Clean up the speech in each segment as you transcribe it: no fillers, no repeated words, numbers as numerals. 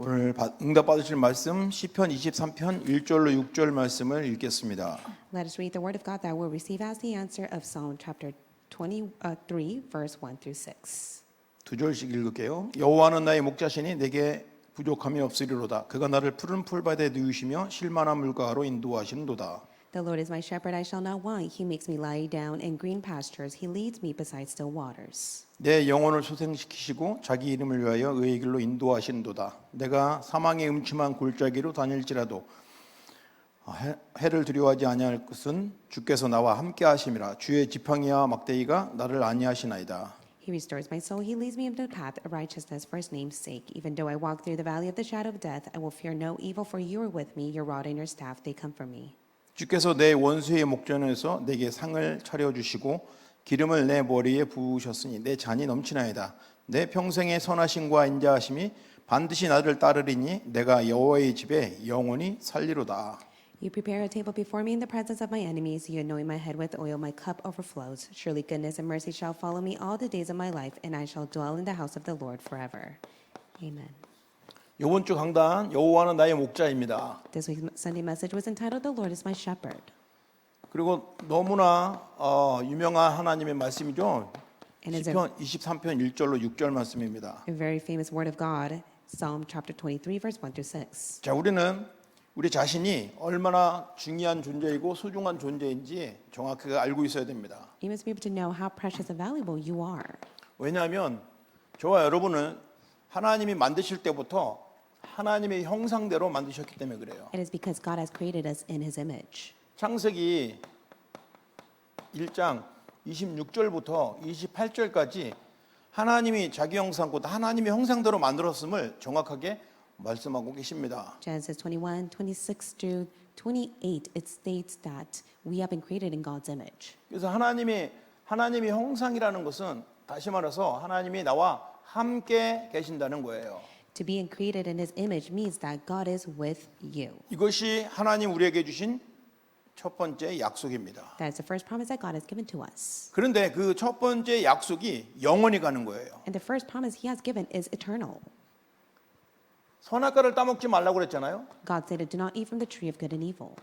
오늘 응답 받으실 말씀 시편 23편 1절로 6절 말씀을 읽겠습니다. Let us read the word of God that we'll receive as the answer of Psalm chapter 23, verse 1 through 6. 두 절씩 읽을게요. 여호와는 나의 목자시니 내게 부족함이 없으리로다. 그가 나를 푸른 풀밭에 누이시며 실만한 물가로 인도하시는도다. The Lord is my shepherd, I shall not want. He makes me lie down in green pastures. He leads me beside still waters. 내 영혼을 소생시키시고 자기 이름을 위하여 의의 길로 인도하시는도다. 내가 사망의 음침한 골짜기로 다닐지라도 해를 두려워하지 아니할 것은 주께서 나와 함께 하심이라. 주의 지팡이와 막대기가 나를 안위하시나이다. He restores my soul. He leads me into the path of righteousness for his name's sake. Even though I walk through the valley of the shadow of death, I will fear no evil, for you are with me. Your rod and your staff, they comfort me. 주께서 내 원수의 목전에서 내게 상을 차려주시고 기름을 내 머리에 부으셨으니 내 잔이 넘치나이다. 내 평생의 선하심과 인자하심이 반드시 나를 따르리니 내가 여호와의 집에 영원히 살리로다. You prepare a table before me in the presence of my enemies. You anoint my head with oil. My cup overflows. Surely goodness and mercy shall follow me all the days of my life, and I shall dwell in the house of the Lord forever. Amen. 이번 주 강단 여호와는 나의 목자입니다. This week's Sunday message was entitled "The Lord is my shepherd." 그리고 너무나 유명한 하나님의 말씀이죠. And it's 시편 23편 1절로 6절 말씀입니다. a very famous word of God, Psalm chapter 23, verse 1 through 6. 자, 우리는 우리 자신이 얼마나 중요한 존재이고 소중한 존재인지 정확하게 알고 있어야 됩니다. You must be able to know how precious and valuable you are. 왜냐하면 저와 여러분은 하나님이 만드실 때부터 하나님의 형상대로 만드셨기 때문에 그래요. It is because God has created us in His image. 창세기 1장 26절부터 28절까지 하나님이 자기 형상 곧 하나님의 형상대로 만들었음을 정확하게 말씀하고 계십니다. Genesis 21, 26 through 28, it states that we have been created in God's image. 그래서 하나님의 형상이라는 것은 다시 말해서 하나님이 나와 함께 계신다는 거예요. To be created in His image means that God is with you. 이것이 하나님 우리에게 주신 첫 번째 약속입니다. That is the first promise that God has given to us. 그런데 그 첫 번째 약속이 영원히 가는 거예요. And the first promise He has given is eternal. 선악과를 따먹지 말라고 그랬잖아요. God said, "Do not eat from the tree of good and evil."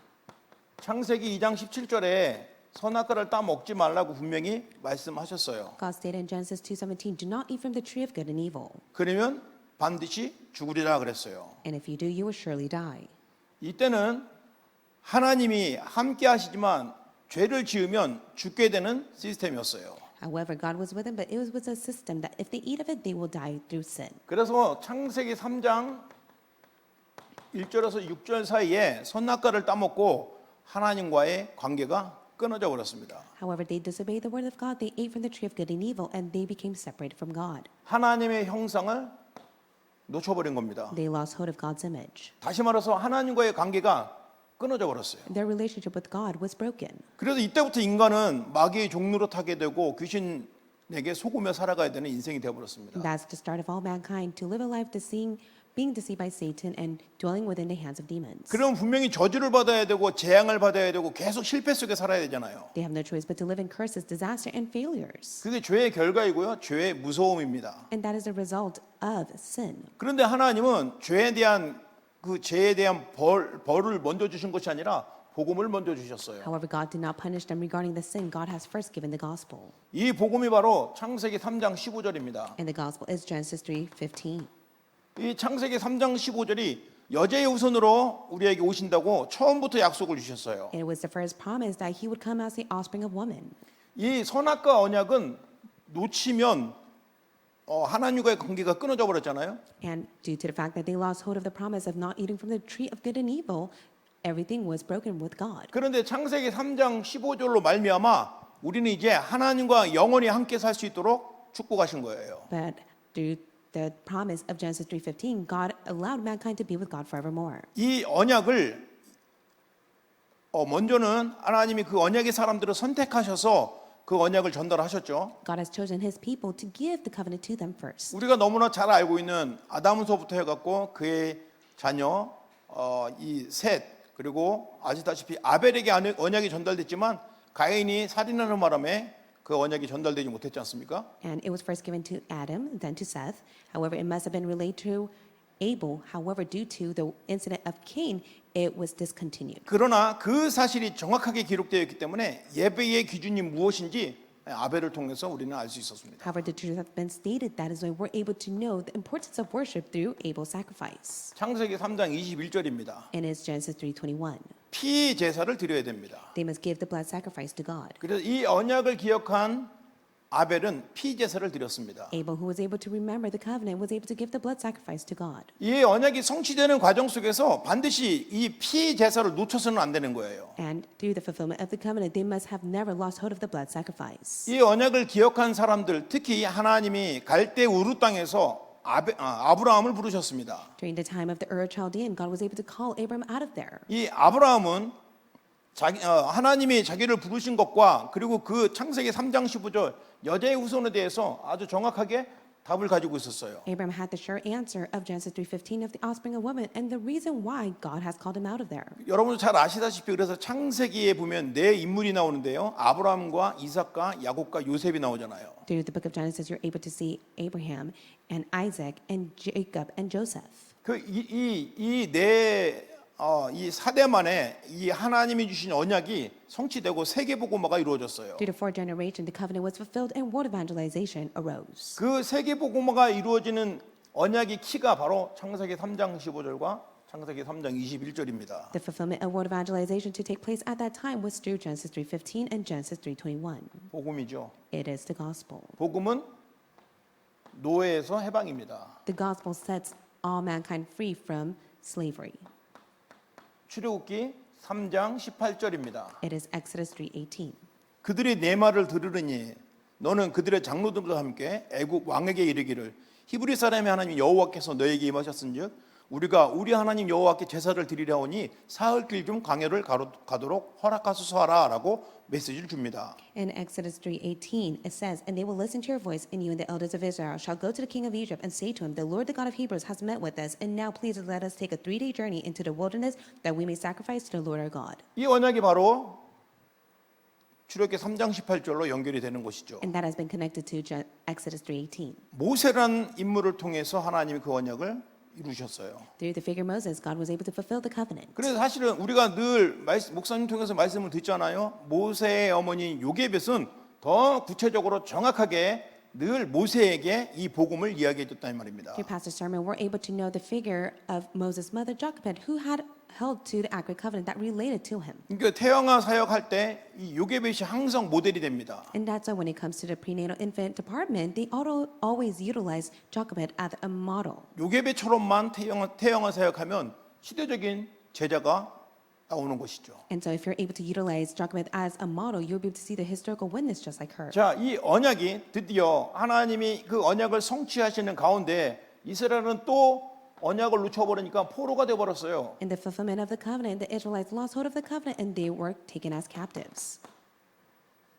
창세기 2장 17절에 선악과를 따먹지 말라고 분명히 말씀하셨어요. God stated in Genesis 2:17, "Do not eat from the tree of good and evil. 그러면 반드시 죽으리라 그랬어요. And if you do, you will surely die." 이때는 하나님이 함께 하시지만 죄를 지으면 죽게 되는 시스템이었어요. However, God was with them, but it was a system that if they eat of it, they will die through sin. 그래서 창세기 3장 1절에서 6절 사이에 선악과를 따먹고 하나님과의 관계가 끊어져 버렸습니다. However, they disobeyed the word of God. They ate from the tree of good and evil, and they became separated from God. 하나님의 형상을 놓쳐버린 겁니다. They lost hold of God's image. 다시 말해서 하나님과의 관계가 끊어져 버렸어요. Their relationship with God was broken. 그래서 이때부터 인간은 마귀의 종로로 타게 되고 귀신에게 속으며 살아가야 되는 인생이 되어 버렸습니다. That's the start of all mankind to live a life being deceived by Satan and dwelling within the hands of demons. 그럼 분명히 저주를 받아야 되고 재앙을 받아야 되고 계속 실패 속에 살아야 되잖아요. They have no choice but to live in curses, disaster, and failures. 그게 죄의 결과이고요. 죄의 무서움입니다. And that is a result of sin. 그런데 하나님은 죄에 대한 그 죄에 대한 벌을 먼저 주신 것이 아니라 복음을 먼저 주셨어요. However, God did not punish them regarding the sin. God has first given the gospel. 이 복음이 바로 창세기 3장 15절입니다. And the gospel is Genesis 3:15. 이 창세기 3장 15절이 여자의 후손으로 우리에게 오신다고 처음부터 약속을 주셨어요. And it was the first promise that He would come as the offspring of woman. 이 선악과 언약은 놓치면 하나님과의 관계가 끊어져 버렸잖아요. And due to the fact that they lost hold of the promise of not eating from the tree of good and evil, everything was broken with God. 그런데 창세기 3장 15절로 말미암아 우리는 이제 하나님과 영원히 함께 살 수 있도록 축복하신 거예요. But through the promise of Genesis 3:15, God allowed mankind to be with God forevermore. 이 언약을 먼저는 하나님이 그 언약의 사람들을 선택하셔서 그 언약을 전달하셨죠. God has chosen His people to give the covenant to them first. 우리가 너무나 잘 알고 있는 아담서부터 해갖고 그의 자녀 이 셋 그리고 아시다시피 아벨에게 언약이 전달됐지만 가인이 살인하는 바람에 그 언약이 전달되지 못했지 않습니까? And it was first given to Adam, then to Seth. However, it must have been relayed to Abel. However, due to the incident of Cain, it was discontinued. 그러나 그 사실이 정확하게 기록되어 있기 때문에 예배의 기준이 무엇인지 아벨을 통해서 우리는 알 수 있었습니다. However, the truth has been stated. That is why we're able to know the importance of worship through Abel's sacrifice. 창세기 3장 21절입니다. And it's Genesis 3:21. 피 제사를 드려야 됩니다. They must give the blood sacrifice to God. 그래서 이 언약을 기억한 아벨은 피 제사를 드렸습니다. Abel, who was able to remember the covenant, was able to give the blood sacrifice to God. 이 언약이 성취되는 과정 속에서 반드시 이 피 제사를 놓쳐서는 안 되는 거예요. And through the fulfillment of the covenant, they must have never lost hold of the blood sacrifice. 이 언약을 기억한 사람들, 특히 하나님이 갈대 우르 땅에서 아브라함을 부르셨습니다. During the time of the Ur Chaldean, God was able to call Abram out of there. 이 아브라함은 하나님이 자기를 부르신 것과 그리고 그 창세기 3장 15절 여자의 후손에 대해서 아주 정확하게 답을 가지고 있었어요. Abram had the sure answer of Genesis 3:15 of the offspring of woman and the reason why God has called him out of there. 여러분도 잘 아시다시피 그래서 창세기에 보면 네 인물이 나오는데요. 아브라함과 이삭과 야곱과 요셉이 나오잖아요. Through the book of Genesis, you're able to see Abraham and Isaac and Jacob and Joseph. 이 사대 만에 이 하나님이 주신 언약이 성취되고 세계복음화가 이루어졌어요. Through the fourth generation, the covenant was fulfilled and word evangelization arose. 그 세계복음화가 이루어지는 언약의 키가 바로 창세기 3장 15절과 창세기 3장 21절입니다. The fulfillment of word evangelization to take place at that time was through Genesis 3:15 and Genesis 3:21. 복음이죠. It is the gospel. 복음은 노예에서 해방입니다. The gospel sets all mankind free from slavery. 출애굽기 3장 18절입니다. It is Exodus 3:18. 그들이 내 말을 들으리니 너는 그들의 장로들과 함께 애굽 왕에게 이르기를 히브리 사람의 하나님 여호와께서 너에게 임하셨은즉 우리가 우리 하나님 여호와께 제사를 드리려 하오니 사흘길 좀 광야를 가도록 허락하소서 하라라고 메시지를 줍니다. In Exodus 3:18, it says, "And they will listen to your voice, and you and the elders of Israel shall go to the king of Egypt and say to him, The Lord, the God of Hebrews, has met with us, and now please let us take a 3-day journey into the wilderness, that we may sacrifice to the Lord our God." 이 언약이 바로 출애굽기 3장 18절로 연결이 되는 것이죠. And that has been connected to Exodus 3:18. 모세라는 인물을 통해서 하나님이 그 언약을 이루셨어요. Through the figure Moses, God was able to fulfill the covenant. 그래서 사실은 우리가 늘 목사님 통해서 말씀을 듣잖아요. 모세의 어머니 요게벳은 더 구체적으로 정확하게 늘 모세에게 이 복음을 이야기해 줬다는 말입니다. Through Pastor's sermon, we're able to know the figure of Moses' mother, Jochebed, who had held to the accurate covenant that related to him. 그러니까 태영아 사역할 때 이 요게벳이 항상 모델이 됩니다. And that's why when it comes to the prenatal infant department, they always utilize Jochebed as a model. 요게벳처럼만 태영아 사역하면 시대적인 제자가 나오는 것이죠. And so if you're able to utilize Jochebed as a model, you'll be able to see the historical witness just like her. 자, 이 언약이 드디어 하나님이 그 언약을 성취하시는 가운데 이스라엘은 또 언약을 놓쳐버리니까 포로가 되어버렸어요. In the fulfillment of the covenant, the Israelites lost hold of the covenant and they were taken as captives.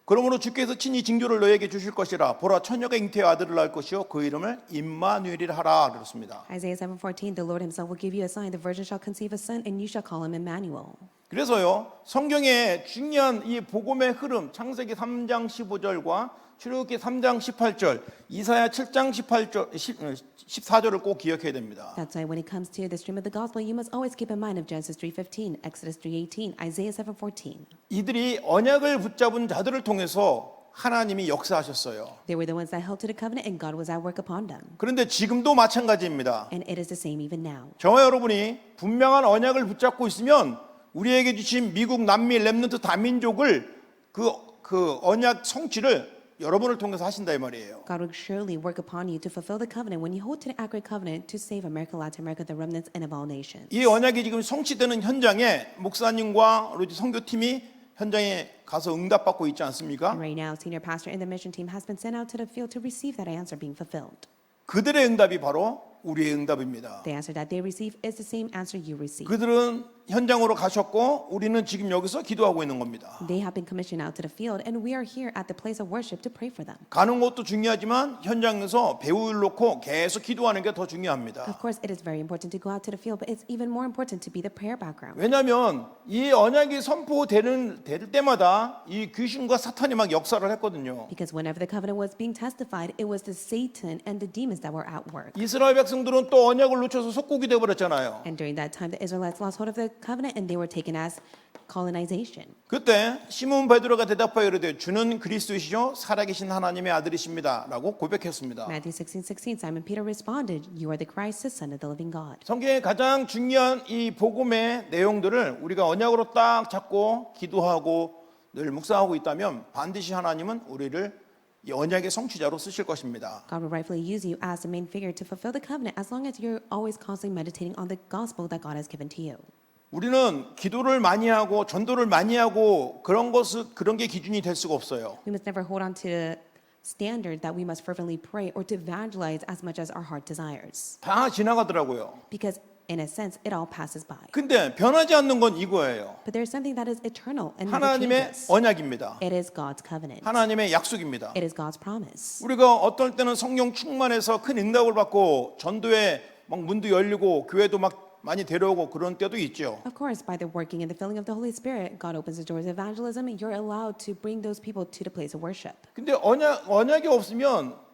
그러므로 주께서 친히 징조를 너에게 주실 것이라 보라 처녀가 잉태의 아들을 낳을 것이요 그 이름을 임마누엘이라 하라 그렇습니다. Isaiah 7:14, the Lord himself will give you a sign, the virgin shall conceive a son and you shall call him Emmanuel. 그래서요 성경의 중요한 이 복음의 흐름 창세기 3장 15절과 출애굽기 3장 18절 이사야 7장 14절을 꼭 기억해야 됩니다. That's why when it comes to the stream of the gospel, you must always keep in mind of Genesis 3:15, Exodus 3:18, Isaiah 7:14. 이들이 언약을 붙잡은 자들을 통해서 하나님이 역사하셨어요. They were the ones that held to the covenant and God was at work upon them. 그런데 지금도 마찬가지입니다. And it is the same even now. 저와 여러분이 분명한 언약을 붙잡고 있으면 우리에게 주신 미국, 남미, 렘넌트 다민족을 그 언약 성취를 여러분을 통해서 하신다 이 말이에요. God will surely work upon you to fulfill the covenant when you hold to the accurate covenant to save America, Latin America, the remnants, and of all nations. 이 언약이 지금 성취되는 현장에 목사님과 우리 선교팀이 현장에 가서 응답받고 있지 않습니까? And right now, senior pastor and the mission team has been sent out to the field to receive that answer being fulfilled. 그들의 응답이 바로 우리의 응답입니다. The answer that they receive is the same answer you receive. 그들은 현장으로 가셨고 우리는 지금 여기서 기도하고 있는 겁니다. They have been commissioned out to the field, and we are here at the place of worship to pray for them. 가는 것도 중요하지만 현장에서 배우를 놓고 계속 기도하는 게 더 중요합니다. Of course, it is very important to go out to the field, but it's even more important to be the prayer background. 왜냐하면 이 언약이 선포될 때마다 이 귀신과 사탄이 막 역사를 했거든요. Because whenever the covenant was being testified, it was the Satan and the demons that were at work. 이스라엘 백성들은 또 언약을 놓쳐서 속국이 되어버렸잖아요. And during that time, the Israelites lost hold of the covenant, and they were taken as colonization. 그때 시몬 베드로가 대답하여 이르되 주는 그리스도이시요 살아계신 하나님의 아들이십니다라고 고백했습니다. Matthew 16:16, Simon Peter responded, "You are the Christ, the Son of the living God." 성경의 가장 중요한 이 복음의 내용들을 우리가 언약으로 딱 잡고 기도하고 늘 묵상하고 있다면 반드시 하나님은 우리를 이 언약의 성취자로 쓰실 것입니다. God will rightfully use you as the main figure to fulfill the covenant as long as you're always constantly meditating on the gospel that God has given to you. 우리는 기도를 많이 하고 전도를 많이 하고 그런 게 기준이 될 수가 없어요. We must never hold on to the standard that we must fervently pray or to evangelize as much as our heart desires. 다 지나가더라고요. Because in a sense, it all passes by. 근데 변하지 않는 건 이거예요. But there's something that is eternal and never 하나님의 changes. 언약입니다. It is God's covenant. 하나님의 약속입니다. It is God's promise. 우리가 어떨 때는 성령 충만해서 큰 응답을 받고 전도에 막 문도 열리고 교회도 막 많이 데려오고 그런 때도 있죠. Of course, by the working and the filling of the Holy Spirit, God opens the doors of evangelism, and you're allowed to bring those people to the place of worship. 근데 언약이 없으면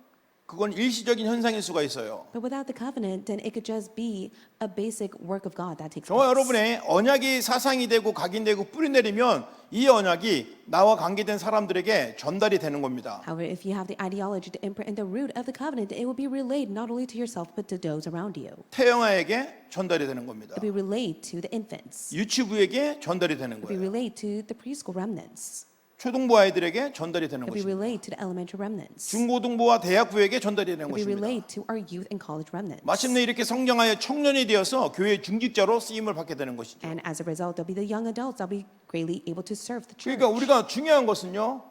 그건 일시적인 현상일 수가 있어요. But without the covenant, then it could just be a basic work of God that takes 저와 place. 여러분의 언약이 사상이 되고 각인되고 뿌리 내리면 이 언약이 나와 관계된 사람들에게 전달이 되는 겁니다. However, if you have the ideology, the imprint, and the root of the covenant, it will be relayed not only to yourself but to those around you. 태영아에게 전달이 되는 겁니다. It will be relayed to the infants. 유치부에게 전달이 되는 It will be 거예요. relayed to the preschool remnants. 초등부 아이들에게 전달이 되는 It will be 것입니다. relayed to the elementary remnants. 중고등부와 대학부에게 전달이 되는 It will be 것입니다. relayed to our youth and college remnants. 마침내 이렇게 성장하여 청년이 되어서 교회 중직자로 쓰임을 받게 되는 것이죠. And as a result, they'll be the young adults that'll be greatly able to serve the church. 그러니까 우리가 중요한 것은요.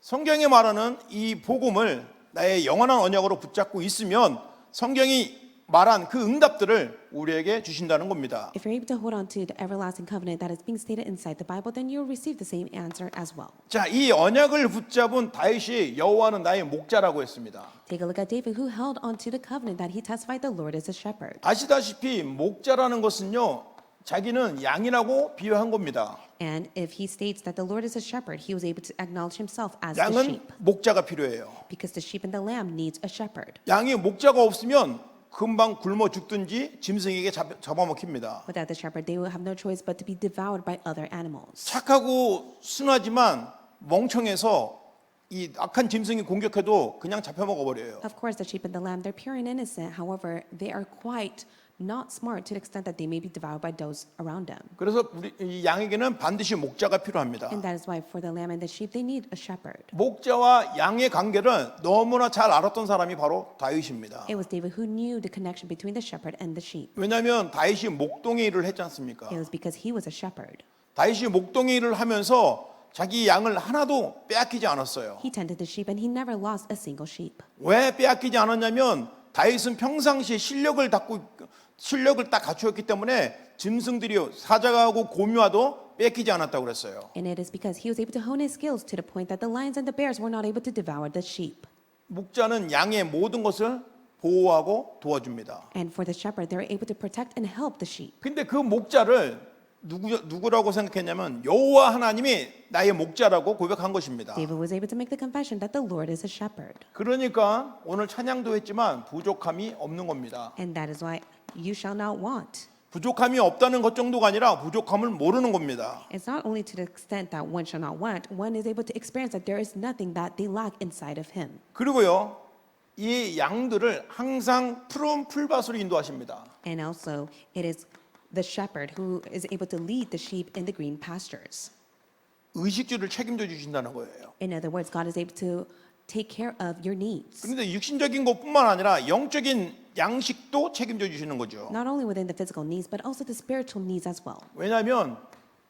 성경에 말하는 이 복음을 나의 영원한 언약으로 붙잡고 있으면 성경이 말한 그 응답들을 우리에게 주신다는 겁니다. If you're able to hold on to the everlasting covenant that is being stated inside the Bible, then you'll receive the same answer as well. 자, 이 언약을 붙잡은 다윗이 여호와는 나의 목자라고 했습니다. Take a look at David, who held on to the covenant that he testified the Lord is a shepherd. 아시다시피 목자라는 것은요. 자기는 양이라고 비유한 겁니다. And if he states that the Lord is a shepherd, he was able to acknowledge himself as the 양은 sheep. 목자가 필요해요. Because the sheep and the lamb needs a shepherd. 양이 목자가 없으면 금방 굶어 죽든지 짐승에게 잡아먹힙니다. Without the shepherd, they will have no choice but to be devoured by other animals. 착하고 순하지만 멍청해서 이 악한 짐승이 공격해도 그냥 잡혀먹어 버려요. Of course, the sheep and the lamb, they're pure and innocent. However, they are quite not smart to the extent that they may be devoured by those around them. 그래서 우리 이 양에게는 반드시 목자가 필요합니다. And that is why for the lamb and the sheep, they need a shepherd. 목자와 양의 관계를 너무나 잘 알았던 사람이 바로 다윗입니다. It was David who knew the connection between the shepherd and the sheep. 왜냐하면 다윗이 목동의 일을 했지 않습니까? It was because he was a shepherd. 다윗이 목동의 일을 하면서 자기 양을 하나도 빼앗기지 않았어요. He tended the sheep and he never lost a single sheep. 왜 빼앗기지 않았냐면 다윗은 평상시에 실력을 딱 갖추었기 때문에 짐승들이 사자가하고 고묘와도 뺏기지 않았다고 그랬어요. And it is because he was able to hone his skills to the point that the lions and the bears were not able to devour the sheep. 목자는 양의 모든 것을 보호하고 도와줍니다. And for the shepherd, they were able to protect and help the sheep. 근데 그 목자를 누구라고 생각했냐면 여호와 하나님이 나의 목자라고 고백한 것입니다. David was able to make the confession that the Lord is a shepherd. 그러니까 오늘 찬양도 했지만 부족함이 없는 겁니다. And that is why you shall not want. 부족함이 없다는 것 정도가 아니라 부족함을 모르는 겁니다. It's not only to the extent that one shall not want, one is able to experience that there is nothing that they lack inside of him. 그리고요, 이 양들을 항상 푸른 풀밭으로 인도하십니다. And also, it is the shepherd who is able to lead the sheep in the green pastures. 의식주를 책임져 주신다는 거예요. In other words, God is able to take care of your needs. 그런데 육신적인 것뿐만 아니라 영적인 양식도 책임져 주시는 거죠. Not only within the physical needs, but also the spiritual needs as well. 왜냐하면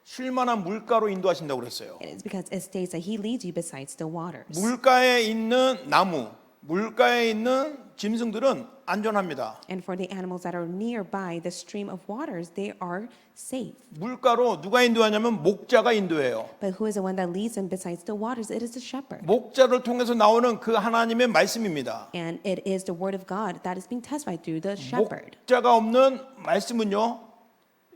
쉴만한 물가로 인도하신다고 그랬어요. It is because it states that He leads you beside still waters. 물가에 있는 나무, 물가에 있는 짐승들은 안전합니다. And for the animals that are nearby the stream of waters, they are safe. 물가로 누가 인도하냐면 목자가 인도해요. But who is the one that leads them besides the waters? It is the shepherd. 목자를 통해서 나오는 그 하나님의 말씀입니다. And it is the word of God that is being testified through the shepherd. 목자가 없는 말씀은요,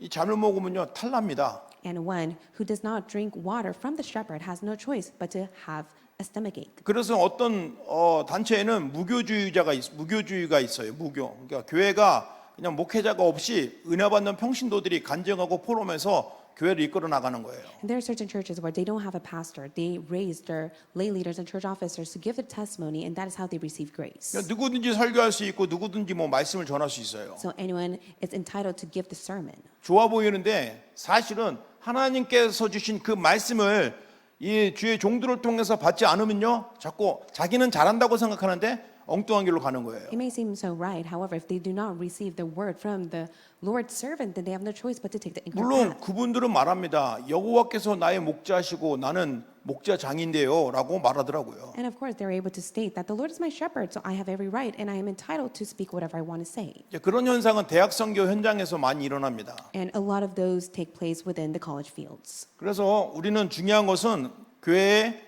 이 잠을 먹으면요 탈납니다. And one who does not drink water from the shepherd has no choice but to have a stomachache. 그래서 어떤 단체에는 무교주의가 있어요. 그러니까 교회가 그냥 목회자가 없이 은혜 받는 평신도들이 간증하고 포럼해서 교회를 이끌어 나가는 거예요. And there are certain churches where they don't have a pastor. They raise their lay leaders and church officers to give the testimony, and that is how they receive grace. 그러니까 누구든지 설교할 수 있고 누구든지 뭐 말씀을 전할 수 있어요. So anyone is entitled to give the sermon. 좋아 보이는데 사실은 하나님께서 주신 그 말씀을 이 주의 종들을 통해서 받지 않으면요, 자꾸 자기는 잘한다고 생각하는데 엉뚱한 길로 가는 거예요. It may seem so right. However, if they do not receive the word from the Lord's servant, then they have no choice but to take the incorrect 물론 path. 그분들은 말합니다. 여호와께서 나의 목자시고 나는 목자장인데요라고 말하더라고요. And of course, they're able to state that the Lord is my shepherd, so I have every right, and I am entitled to speak whatever I want to say. 이제 그런 현상은 대학 선교 현장에서 많이 일어납니다. And a lot of those take place within the college fields. 그래서 우리는 중요한 것은 교회의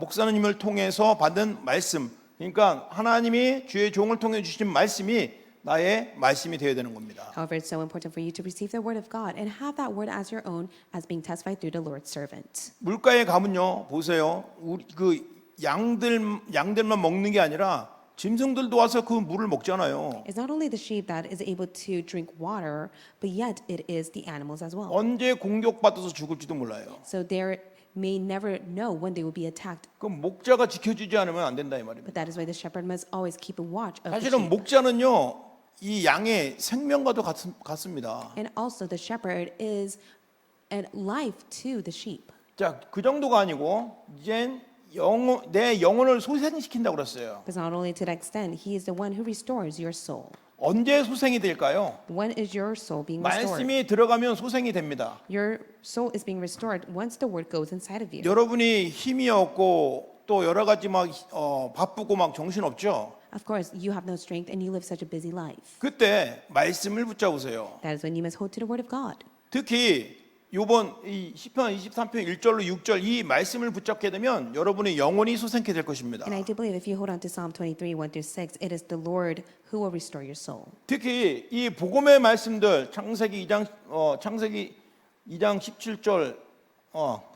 목사님을 통해서 받은 말씀, 그러니까 하나님이 주의 종을 통해 주신 말씀이 나의 말씀이 되어야 되는 겁니다. However, it's so important for you to receive the word of God and have that word as your own, as being testified through the Lord's servant. 물가에 가면요, 보세요. 우리 그 양들만 먹는 게 아니라 짐승들도 와서 그 물을 먹잖아요. It's not only the sheep that is able to drink water, but yet it is the animals as well. 언제 공격받아서 죽을지도 몰라요. So they may never know when they will be attacked. 그럼 목자가 지켜주지 않으면 안 된다 이 말입니다. But that is why the shepherd must always keep a watch of the 사실은 sheep. 목자는요, 이 양의 생명과도 같습니다. And also the shepherd is a life to the sheep. 자, 그 정도가 아니고 이젠 내 영혼을 소생시킨다고 그랬어요. But not only to that extent, he is the one who restores your soul. 언제 소생이 될까요? When is your soul being restored? 말씀이 들어가면 소생이 됩니다. Your soul is being restored once the word goes inside of you. 여러분이 힘이 없고 또 여러 가지 막 바쁘고 막 정신 없죠. Of course, you have no strength and you live such a busy life. 그때 말씀을 붙잡으세요. That is when you must hold to the word of God. 특히 이번 이 시편 23편 1절로 6절 이 말씀을 붙잡게 되면 여러분의 영혼이 소생케 될 것입니다. And I do believe if you hold on to Psalm 23, 1 through 6, it is the Lord who will restore your soul. 특히 이 복음의 말씀들 창세기 2장 17절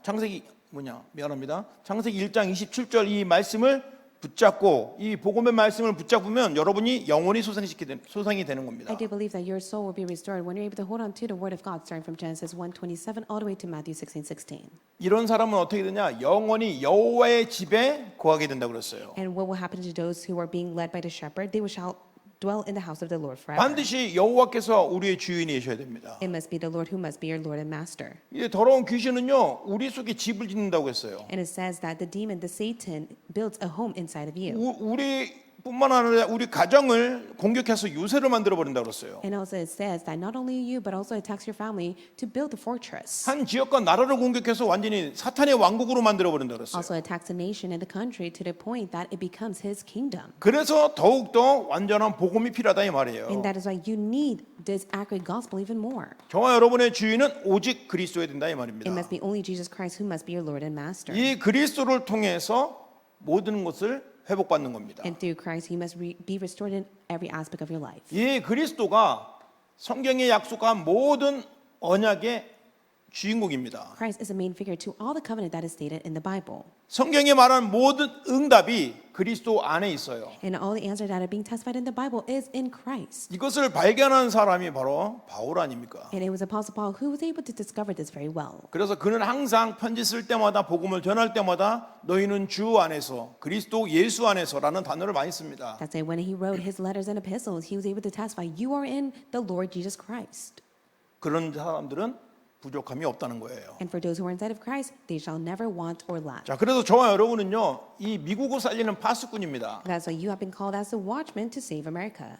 창세기 1장 27절 이 말씀을 붙잡고 이 복음의 말씀을 붙잡으면 여러분이 영혼이 소생이 되는 겁니다. I do believe that your soul will be restored when you're able to hold on to the word of God, starting from Genesis 1:27 all the way to Matthew 16:16. 이런 사람은 어떻게 되냐? 영원히 여호와의 집에 거하게 된다고 그랬어요. And what will happen to those who are being led by the shepherd? They shall dwell in the house of the Lord forever. 반드시 여호와께서 우리의 주인이셔야 됩니다. It must be the Lord who must be your Lord and Master. 이 더러운 귀신은요, 우리 속에 집을 짓는다고 했어요. And it says that the demon, the Satan, builds a home inside of you. 우리뿐만 아니라 우리 가정을 공격해서 요새를 만들어 버린다고 그랬어요. And also it says that not only you, but also attacks your family to build a fortress. 한 지역과 나라를 공격해서 완전히 사탄의 왕국으로 만들어 버린다고 그랬어요. Also attacks a nation and the country to the point that it becomes his kingdom. 그래서 더욱더 완전한 복음이 필요하다 이 말이에요. And that is why you need this accurate gospel even more. 저와 여러분의 주인은 오직 그리스도여야 된다 이 말입니다. It must be only Jesus Christ who must be your Lord and Master. 이 그리스도를 통해서 모든 것을 회복받는 겁니다. And through Christ, you must be restored in every aspect of your life. 이 그리스도가 성경에 약속한 모든 언약의 주인공입니다. Christ is the main figure to all the covenant that is stated in the Bible. 성경에 말한 모든 응답이 그리스도 안에 있어요. And all the answers that are being testified in the Bible is in Christ. 이것을 발견한 사람이 바로 바울 아닙니까? And it was Apostle Paul who was able to discover this very well. 그래서 그는 항상 편지 쓸 때마다 복음을 전할 때마다 너희는 주 안에서 그리스도 예수 안에서라는 단어를 많이 씁니다. That's why when he wrote his letters and epistles, he was able to testify, you are in the Lord Jesus Christ. 그런 사람들은 부족함이 없다는 거예요. And for those who are inside of Christ, they shall never want or lack. 자, 그래서 저와 여러분은요, 이 미국을 살리는 파수꾼입니다. That's why you have been called as the watchman to save America.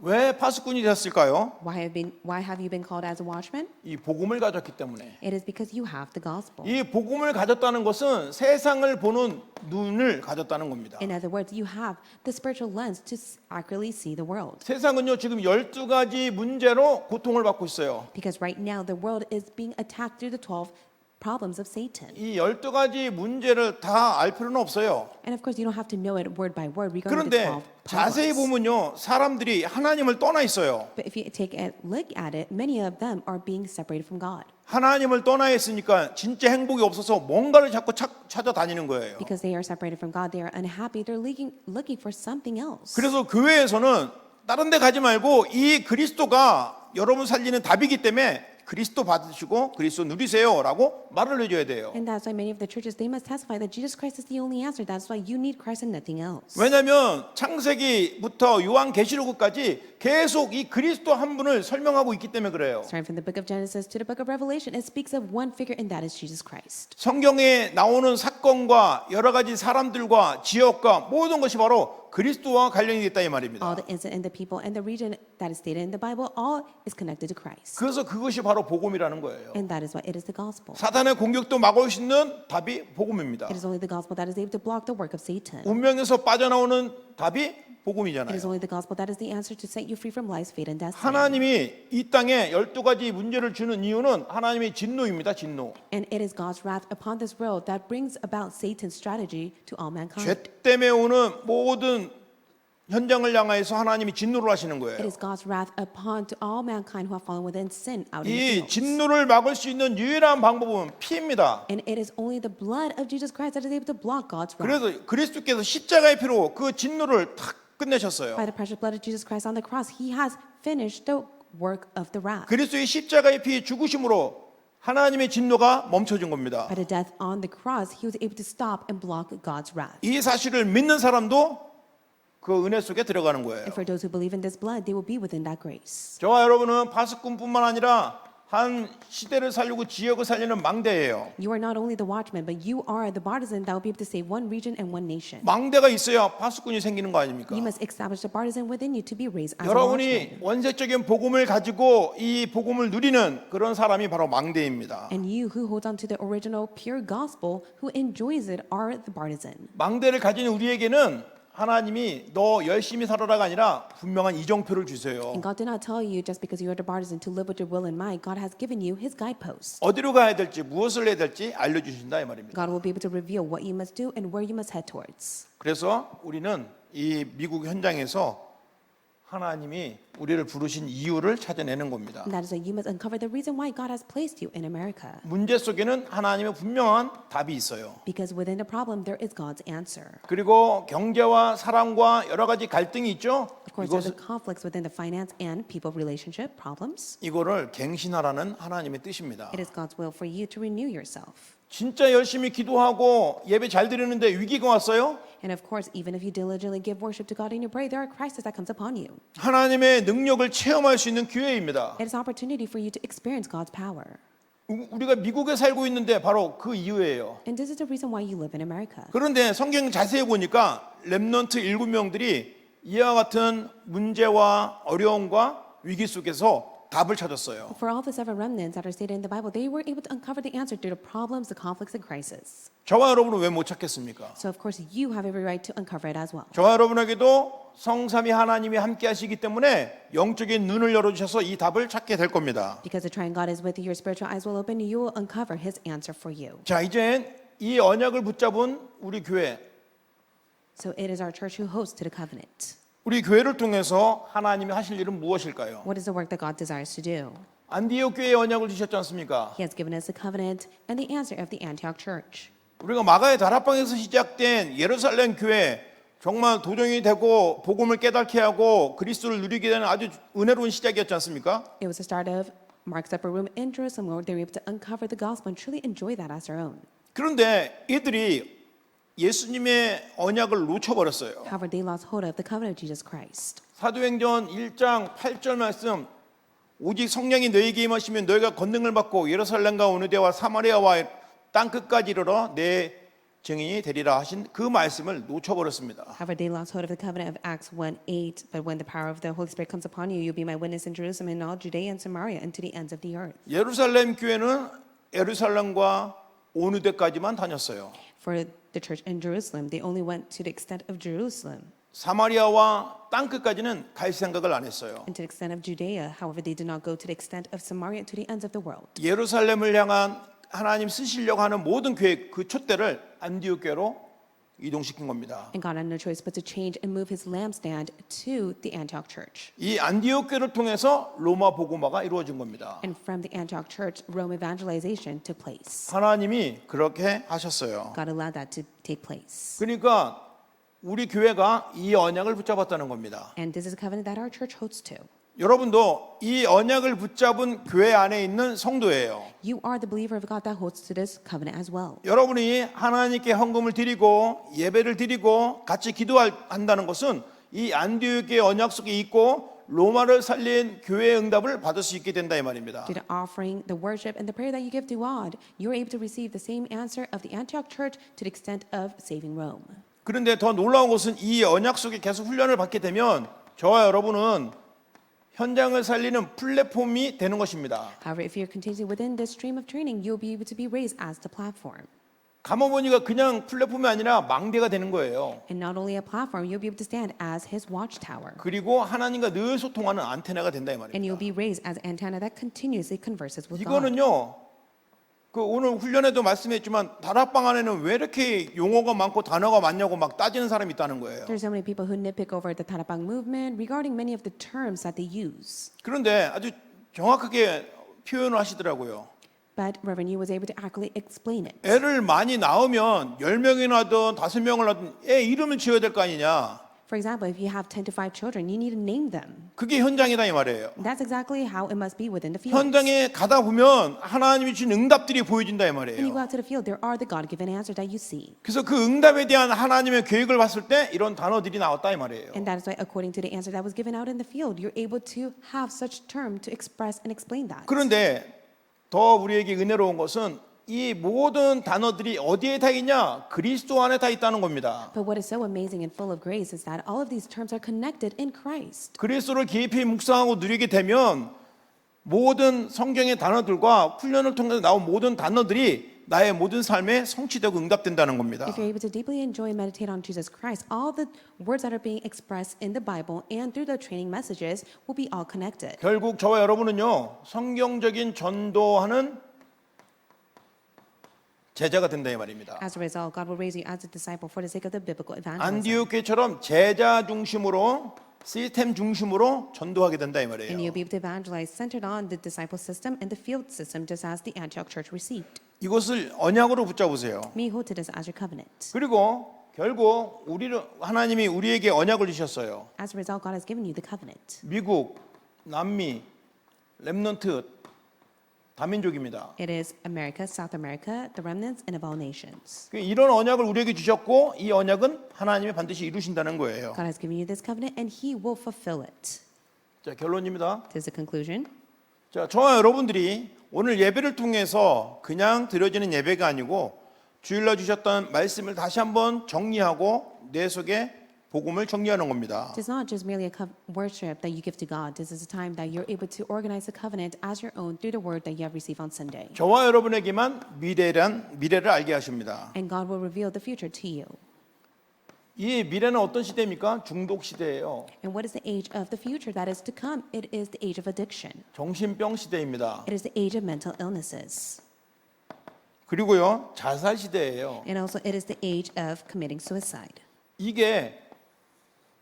왜 파수꾼이 됐을까요? Why have you been called as a watchman? 이 복음을 가졌기 때문에. It is because you have the gospel. 이 복음을 가졌다는 것은 세상을 보는 눈을 가졌다는 겁니다. In other words, you have the spiritual lens to accurately see the world. 세상은요 지금 12가지 문제로 고통을 받고 있어요. Because right now the world is being attacked through the 12 problems of Satan. 이 12가지 문제를 다 알 필요는 없어요. And of course, you don't have to know it word by word regarding the 그런데 12 자세히 problems. 보면요 사람들이 하나님을 떠나 있어요. But if you take a look at it, many of them are being separated from God. 하나님을 떠나 있으니까 진짜 행복이 없어서 뭔가를 자꾸 찾아다니는 거예요. Because they are separated from God, they are unhappy. They're looking for something else. 그래서 교회에서는 다른 데 가지 말고 이 그리스도가 여러분 살리는 답이기 때문에 그리스도 받으시고 그리스도 누리세요라고 말을 해줘야 돼요. And that's why many of the churches, they must testify that Jesus Christ is the only answer. That's why you need Christ and nothing else. 왜냐하면 창세기부터 요한계시록까지 계속 이 그리스도 한 분을 설명하고 있기 때문에 그래요. Starting from the book of Genesis to the book of Revelation, it speaks of one figure, and that is Jesus Christ. 성경에 나오는 사건과 여러 가지 사람들과 지역과 모든 것이 바로 그리스도와 관련이 있다 이 말입니다. All the incident and the people and the region that is stated in the Bible, all is connected to Christ. 그래서 그것이 바로 복음이라는 거예요. And that is why it is the gospel. 사탄의 공격도 막을 수 있는 답이 복음입니다. It is only the gospel that is able to block the work of Satan. 운명에서 빠져나오는 답이 It is 복음이잖아요. only the gospel that is the answer to set you free from life's fate and destiny. 하나님이 이 땅에 12가지 문제를 주는 이유는 하나님의 진노입니다. 진노. And it is God's wrath upon this world that brings about Satan's strategy to all mankind. 죄 때문에 오는 모든 현장을 향해서 하나님이 진노를 하시는 It 거예요. is God's wrath upon to all mankind who have fallen within sin out in the 이 fields. 진노를 막을 수 있는 유일한 방법은 피입니다. And it is only the blood of Jesus Christ that is able to block God's wrath. 그래서 그리스도께서 십자가의 피로 그 진노를 탁 끝내셨어요. By the precious blood of Jesus Christ on the cross, He has finished the work of the wrath. 그리스도의 십자가의 피 죽으심으로 하나님의 진노가 멈춰진 겁니다. By the death on the cross, He was able to stop and block God's wrath. 이 사실을 믿는 사람도 그 은혜 속에 들어가는 거예요. And for those who believe in this blood, they will be within that grace. 저와 여러분은 파수꾼뿐만 아니라 한 시대를 살리고 지역을 살리는 망대예요. You are not only the watchman, but you are the partisan that will be able to save one region and one nation. 망대가 있어야 파수꾼이 생기는 거 아닙니까? You must establish the partisan within you to be raised as a 여러분이 watchman. 원색적인 복음을 가지고 이 복음을 누리는 그런 사람이 바로 망대입니다. And you who hold on to the original pure gospel, who enjoys it, are the partisan. 망대를 가진 우리에게는 하나님이 너 열심히 살아라가 아니라 분명한 이정표를 주세요. And God did not tell you just because you are the partisan to live with your will in mind. God has given you His guideposts. 어디로 가야 될지 무엇을 해야 될지 알려주신다 이 말입니다. God will be able to reveal what you must do and where you must head towards. 그래서 우리는 이 미국 현장에서 하나님이 우리를 부르신 이유를 찾아내는 겁니다. And that is why you must uncover the reason why God has placed you in America. 문제 속에는 하나님의 분명한 답이 있어요. Because within the problem, there is God's answer. 그리고 경제와 사랑과 여러 가지 갈등이 있죠. Of course, there are the conflicts within the finance and people relationship problems. 이거를 갱신하라는 하나님의 뜻입니다. It is God's will for you to renew yourself. 진짜 열심히 기도하고 예배 잘 드리는데 위기가 왔어요? And of course, even if you diligently give worship to God and you pray, there are crises that comes upon you. 하나님의 능력을 체험할 수 있는 기회입니다. It is an opportunity for you to experience God's power. 우리가 미국에 살고 있는데 바로 그 이유예요. And this is the reason why you live in America. 그런데 성경 자세히 보니까 렘넌트 7명들이 이와 같은 문제와 어려움과 위기 속에서 답을 찾았어요. For all the seven remnants that are stated in the Bible, they were able to uncover the answer through the problems, the conflicts, and crises. 저와 여러분은 왜 못 찾겠습니까? So of course, you have every right to uncover it as well. 저와 여러분에게도 성삼위 하나님이 함께 하시기 때문에 영적인 눈을 열어주셔서 이 답을 찾게 될 겁니다. Because the triune God is with you, your spiritual eyes will open, you will uncover His answer for you. 자, 이제 이 언약을 붙잡은 우리 교회, So it is our church who hosts to the covenant. 우리 교회를 통해서 하나님이 하실 일은 무엇일까요? What is the work that God desires to do? 안디옥 교회에 언약을 주셨지 않습니까? He has given us the covenant and the answer of the Antioch church. 우리가 마가의 다락방에서 시작된 예루살렘 교회, 정말 도전이 되고 복음을 깨닫게 하고 그리스도를 누리게 되는 아주 은혜로운 시작이었지 않습니까? It was the start of Mark's upper room in Jerusalem where they were able to uncover the gospel and truly enjoy that as their own. 그런데 이들이 예수님의 언약을 놓쳐버렸어요. However, they lost hold of the covenant of Jesus Christ. 사도행전 1장 8절 말씀, 오직 성령이 너희에게 임하시면 너희가 권능을 받고 예루살렘과 오누대와 사마리아와 땅 끝까지 이르러 내 증인이 되리라 하신 그 말씀을 놓쳐버렸습니다. However, they lost hold of the covenant of Acts 1:8. But when the power of the Holy Spirit comes upon you, you'll be my witness in Jerusalem and all Judea and Samaria and to the ends of the earth. 예루살렘 교회는 예루살렘과 온유대까지만 다녔어요. For the church in Jerusalem, they only went to the extent of Jerusalem. 사마리아와 땅끝까지는 갈 생각을 안 했어요. And to the extent of Judea, however, they did not go to the extent of Samaria to the ends of the world. 예루살렘을 향한 하나님 쓰시려고 하는 모든 계획 그 촛대를 안디옥 교회로 이동시킨 겁니다. And God had no choice but to change and move his lampstand to the Antioch church. 이 안디옥 교회를 통해서 로마 복음화가 이루어진 겁니다. And from the Antioch church, Rome evangelization took place. 하나님이 그렇게 하셨어요. God allowed that to take place. 그러니까 우리 교회가 이 언약을 붙잡았다는 겁니다. And this is a covenant that our church holds to. 여러분도 이 언약을 붙잡은 교회 안에 있는 성도예요. You are the believer of God that holds to this covenant as well. 여러분이 하나님께 헌금을 드리고 예배를 드리고 같이 기도한다는 것은 이 안디옥의 언약 속에 있고 로마를 살린 교회의 응답을 받을 수 있게 된다 이 말입니다. Through the offering, the worship, and the prayer that you give to God, you're able to receive the same answer of the Antioch church to the extent of saving Rome. 그런데 더 놀라운 것은 이 언약 속에 계속 훈련을 받게 되면 저와 여러분은 현장을 살리는 플랫폼이 되는 것입니다. However, if you're continuing within this stream of training, you'll be able to be raised as the platform. 가모보니가 그냥 플랫폼이 아니라 망대가 되는 거예요. And not only a platform, you'll be able to stand as his watchtower. 그리고 하나님과 늘 소통하는 안테나가 된다 이 And 말입니다. you'll be raised as an antenna that continuously converses with God. 이거는요. 그 오늘 훈련에도 말씀했지만 다락방 안에는 왜 이렇게 용어가 많고 단어가 많냐고 막 따지는 사람이 있다는 거예요. There's so many people who nitpick over the Tarapang movement regarding many of the terms that they use. 그런데 아주 정확하게 표현을 하시더라고요. But Reverend Yu was able to accurately explain it. 애를 많이 낳으면 10명이나든 5명을 낳든 애 이름을 지어야 될 거 아니냐. For example, if you have 10 to 5 children, you need to name them. 그게 현장이다 이 말이에요. That's exactly how it must be within the field. 현장에 가다 보면 하나님이 주신 응답들이 보여진다 이 When you go 말이에요. out to the field, there are the God-given answers that you see. 그래서 그 응답에 대한 하나님의 계획을 봤을 때 이런 단어들이 나왔다 이 말이에요. And that is why, according to the answer that was given out in the field, you're able to have such term to express and explain that. 그런데 더 우리에게 은혜로운 것은 이 모든 단어들이 어디에 다 있냐? 그리스도 안에 다 있다는 겁니다. But what is so amazing and full of grace is that all of these terms are connected in Christ. 그리스도를 깊이 묵상하고 누리게 되면 모든 성경의 단어들과 훈련을 통해서 나온 모든 단어들이 나의 모든 삶에 성취되고 응답된다는 겁니다. If you're able to deeply enjoy and meditate on Jesus Christ, all the words that are being expressed in the Bible and through the training messages will be all connected. 결국 저와 여러분은요 성경적인 전도하는 제자가 된다 이 말입니다. As a result, God will raise you as a disciple for the sake of the biblical evangelism. 안디옥 교회처럼 제자 중심으로 시스템 중심으로 전도하게 된다 이 And 말이에요. you'll be able to evangelize centered on the disciple system and the field system, just as the Antioch church received. 이것을 언약으로 붙잡으세요. May you hold to this as your covenant. 그리고 결국 하나님이 우리에게 언약을 주셨어요. As a result, God has given you the covenant. 미국, 남미, 렘넌트 다민족입니다. It is America, South America, the remnants, and of all nations. 이런 언약을 우리에게 주셨고 이 언약은 하나님이 반드시 이루신다는 거예요. God has given you this covenant, and He will fulfill it. 자, 결론입니다. This is the conclusion. 자, 저와 여러분들이 오늘 예배를 통해서 그냥 드려지는 예배가 아니고 주일날 주셨던 말씀을 다시 한번 정리하고 내 속에 복음을 정리하는 겁니다. It is not just merely a worship that you give to God. This is a time that you're able to organize the covenant as your own through the word that you have received on Sunday. 저와 여러분에게만 미래를 알게 하십니다. And God will reveal the future to you. 이 미래는 어떤 시대입니까? 중독 시대예요. And what is the age of the future that is to come? It is the age of addiction. 정신병 시대입니다. It is the age of mental illnesses. 그리고요, 자살 시대예요. And also it is the age of committing suicide. 이게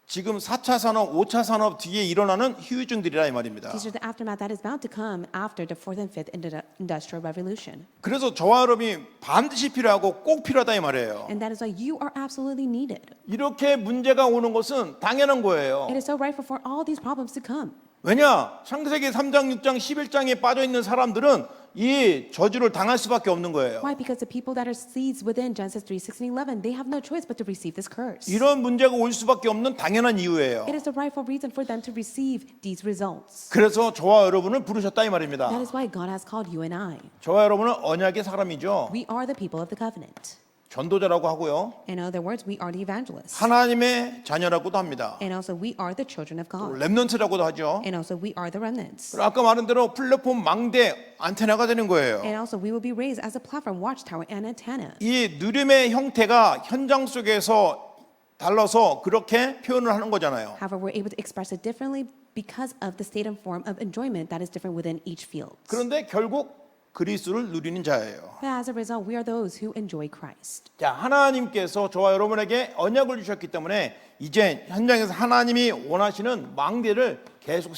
지금 4차 산업, 5차 산업 뒤에 일어나는 후유증들이라 이 말입니다. These are the aftermath that is bound to come after the fourth and fifth industrial revolution. 그래서 저와 여러분이 반드시 필요하고 꼭 필요하다 이 말이에요. And that is why you are absolutely needed. 이렇게 문제가 오는 것은 당연한 거예요. It is so rightful for all these problems to come. 왜냐? 창세기 3장, 6장, 11장에 빠져 있는 사람들은 이 저주를 당할 수밖에 없는 거예요. Why? Because the people that are seeds within Genesis 3, 6, and 11, they have no choice but to receive this curse. 이런 문제가 올 수밖에 없는 당연한 이유예요. It is the rightful reason for them to receive these results. 그래서 저와 여러분을 부르셨다 이 말입니다. That is why God has called you and I. 저와 여러분은 언약의 사람이죠. We are the people of the covenant. 전도자라고 하고요. In other words, we are the evangelists. 하나님의 자녀라고도 합니다. And also, we are the children of God. 렘넌트라고도 하죠. And also, we are the remnants. 그리고 아까 말한 대로 플랫폼 망대 안테나가 되는 거예요. And also, we will be raised as a platform, watchtower, and antenna. 이 누림의 형태가 현장 속에서 달라서 그렇게 표현을 하는 거잖아요. However, we're able to express it differently because of the state and form of enjoyment that is different within each field. 그런데 결국 그리스도를 누리는 자예요. But as a result, we are those who enjoy Christ. 자, 하나님께서 저와 여러분에게 언약을 주셨기 때문에 이제 현장에서 하나님이 원하시는 망대를 계속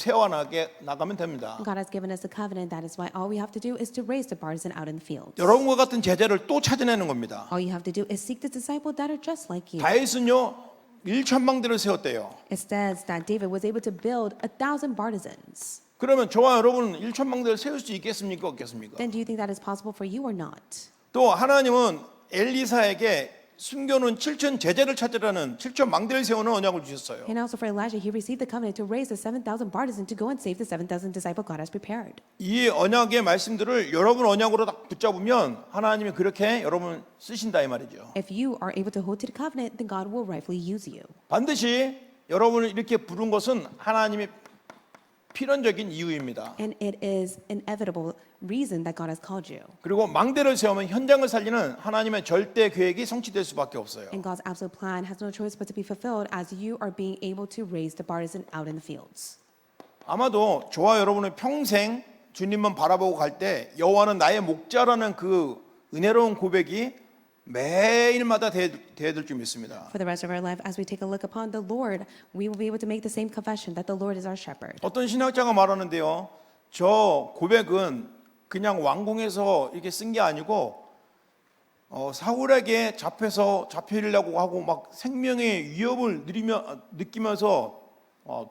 나가면 됩니다. God has given us a covenant. That is why all we have to do is to raise the partisan out in the field. 여러분과 같은 제자를 또 찾아내는 겁니다. All you have to do is seek the disciples that are just like you. 다윗은요 1,000망대를 세웠대요. It says that David was able to build 1,000 partisans. 그러면 저와 여러분은 1,000망대를 세울 수 있겠습니까 없겠습니까? Then do you think that is possible for you or not? 또 하나님은 엘리사에게 숨겨놓은 7,000 제자를 찾으라는 7,000망대를 세우는 언약을 주셨어요. And also for Elijah, he received the covenant to raise the 7,000 partisans to go and save the 7,000 disciples God has prepared. 이 언약의 말씀들을 여러분 언약으로 딱 붙잡으면 하나님이 그렇게 여러분을 쓰신다 이 말이죠. If you are able to hold to the covenant, then God will rightfully use you. 반드시 여러분을 이렇게 부른 것은 하나님의 필연적인 이유입니다. And it is inevitable reason that God has called you. 그리고 망대를 세우면 현장을 살리는 하나님의 절대 계획이 성취될 수밖에 없어요. And God's absolute plan has no choice but to be fulfilled as you are being able to raise the partisan out in the fields. 아마도 저와 여러분의 평생 주님만 바라보고 갈 때 여호와는 나의 목자라는 그 은혜로운 고백이 매일마다 되어들 줄 믿습니다. For the rest of our life, as we take a look upon the Lord, we will be able to make the same confession that the Lord is our shepherd. 어떤 신학자가 말하는데요. 저 고백은 그냥 왕궁에서 이렇게 쓴 게 아니고 사울에게 잡히려고 하고 막 생명의 위협을 느끼면서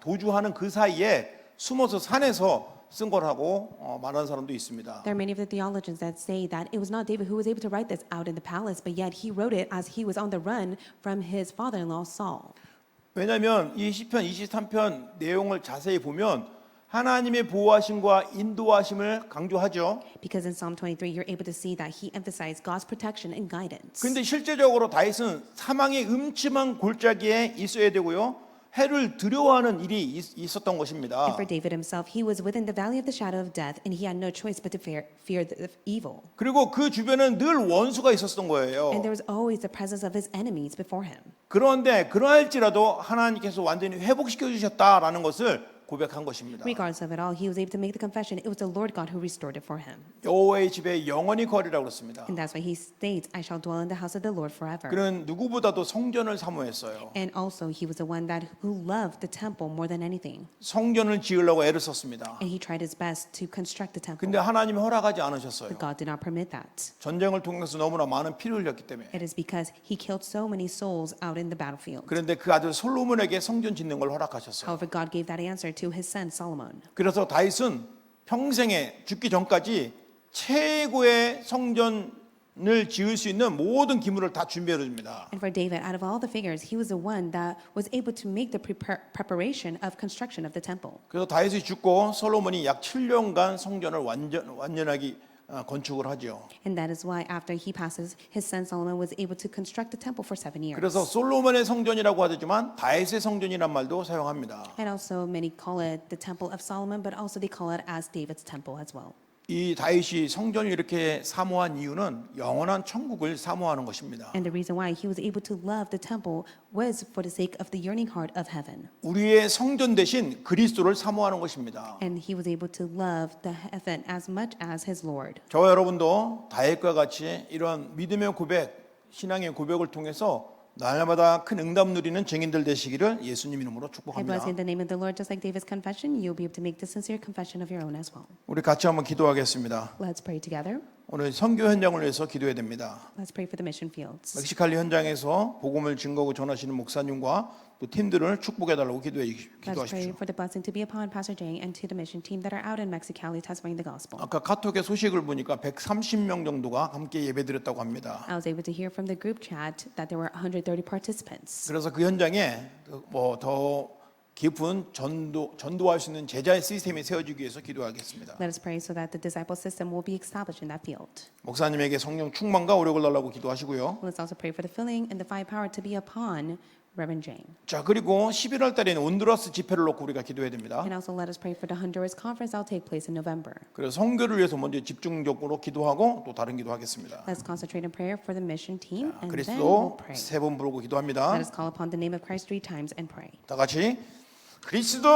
도주하는 그 사이에 숨어서 산에서 쓴 거라고 말하는 사람도 있습니다. There are many of the theologians that say that it was not David who was able to write this out in the palace, but yet he wrote it as he was on the run from his father-in-law Saul. 왜냐하면 이 시편 23편 내용을 자세히 보면 하나님의 보호하심과 인도하심을 강조하죠. Because in Psalm 23, you're able to see that he emphasized God's protection and guidance. 근데 실제적으로 다윗은 사망의 음침한 골짜기에 있어야 되고요. 해를 두려워하는 일이 있었던 것입니다. And for David himself, he was within the valley of the shadow of death, and he had no choice but to fear the evil. 그리고 그 주변에는 늘 원수가 있었던 거예요. And there was always the presence of his enemies before him. 그런데 그러할지라도 하나님께서 완전히 회복시켜 주셨다라는 것을 고백한 것입니다. Regardless of it all, he was able to make the confession. It was the Lord God who restored it for him. 여호와의 집에 영원히 거리라고 그랬습니다. And that's why he states, I shall dwell in the house of the Lord forever. 그는 누구보다도 성전을 사모했어요. And also he was the one that who loved the temple more than anything. 성전을 지으려고 애를 썼습니다. And he tried his best to construct the temple. 근데 하나님이 허락하지 않으셨어요. But God did not permit that. 전쟁을 통해서 너무나 많은 피를 흘렸기 때문에. It is because he killed so many souls out in the battlefield. 그런데 그 아들 솔로몬에게 성전 짓는 걸 허락하셨어요. However, God gave that answer to his son Solomon. 그래서 다윗은 평생에 죽기 전까지 최고의 성전을 지을 수 있는 모든 기물을 다 준비해 줍니다. And for David, out of all the figures, he was the one that was able to make the preparation of construction of the temple. 그래서 다윗이 죽고 솔로몬이 약 7년간 성전을 완전하게 건축을 하죠. And that is why after he passes, his son Solomon was able to construct the temple for 7 years. 그래서 솔로몬의 성전이라고 하지만 다윗의 성전이란 말도 사용합니다. And also many call it the temple of Solomon, but also they call it as David's temple as well. 이 다윗이 성전을 이렇게 사모한 이유는 영원한 천국을 사모하는 것입니다. And the reason why he was able to love the temple was for the sake of the yearning heart of heaven. 우리의 성전 대신 그리스도를 사모하는 것입니다. And he was able to love the heaven as much as his Lord. 저와 여러분도 다윗과 같이 이런 믿음의 고백, 신앙의 고백을 통해서 날마다 큰 응답 누리는 증인들 되시기를 예수님 이름으로 I 축복합니다. bless you in the name of the Lord, just like David's confession, you'll be able to make the sincere confession of your own as well. 우리 같이 한번 기도하겠습니다. Let's pray together. 오늘 선교 현장을 위해서 기도해야 됩니다. Let's pray for the mission fields. 멕시칼리 현장에서 복음을 증거하고 전하시는 목사님과 또 팀들을 축복해달라고 Let's pray 기도하십시오. for the blessing to be upon Pastor Jang and to the mission team that are out in Mexicali testifying the gospel. 아까 카톡의 소식을 보니까 130명 정도가 함께 예배드렸다고 합니다. I was able to hear from the group chat that there were 130 participants. 그래서 그 현장에 뭐 더 깊은 전도할 수 있는 제자의 시스템이 세워지기 위해서 기도하겠습니다. Let us pray so that the disciple system will be established in that field. 목사님에게 성령 충만과 오력을 달라고 기도하시고요. Let's also pray for the filling and divine power to be upon Reverend Jane. 자, 그리고 11월 달에는 온두라스 집회를 놓고 우리가 기도해야 됩니다. And also let us pray for the Honduras conference that will take place in November. 그래서 선교를 위해서 먼저 집중적으로 기도하고 또 다른 기도하겠습니다. Let's concentrate in prayer for the mission team and then we'll 그리스도 pray. 세 번 부르고 기도합니다. Let us call upon the name of Christ 3 times and pray. 다 같이 그리스도